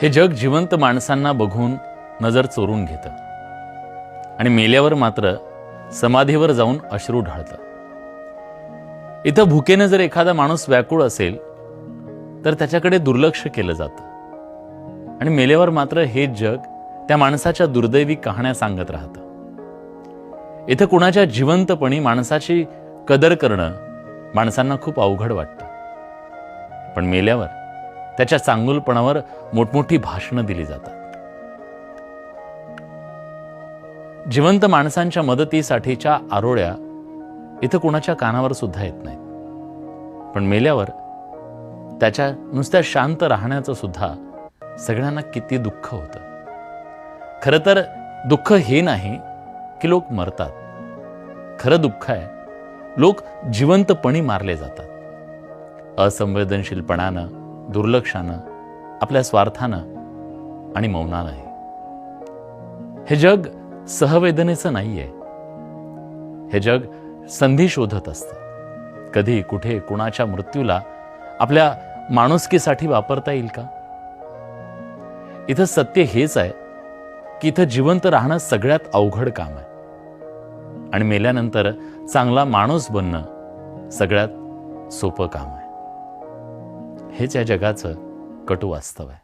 हे जग जिवंत माणसांना बघून नजर चोरून घेतं आणि मेल्यावर मात्र समाधीवर जाऊन अश्रू ढाळतं. इथं भुकेनं जर एखादा माणूस व्याकुळ असेल तर त्याच्याकडे दुर्लक्ष केलं जातं आणि मेल्यावर मात्र हे जग त्या माणसाच्या दुर्दैवी कहाण्या सांगत राहतं. इथं कुणाच्या जिवंतपणी माणसाची कदर करणं माणसांना खूप अवघड वाटतं, पण मेल्यावर त्याच्या चांगुलपणावर मोठमोठी भाषणं दिली जातात. जिवंत माणसांच्या मदतीसाठीच्या आरोळ्या इथं कुणाच्या कानावर सुद्धा येत नाहीत, पण मेल्यावर त्याच्या नुसत्या शांत राहण्याचं सुद्धा सगळ्यांना किती दुःख होतं. खरं तर दुःख हे नाही की लोक मरतात, खरं दुःख आहे लोक जिवंतपणी मारले जातात. असंवेदनशीलपणानं, दुर्लक्षानं, आपल्या स्वार्थानं आणि मौनानंही. हे जग सहवेदनेचं नाहीये. हे जग संधी शोधत असतं. कधी कुठे कुणाच्या मृत्यूला आपल्या माणुसकीसाठी वापरता येईल का? इथं सत्य हेच आहे की इथं जिवंत राहणं सगळ्यात अवघड काम आहे आणि मेल्यानंतर चांगला माणूस बनणं सगळ्यात सोपं काम आहे. हेच या जगाचं कटू वास्तव आहे.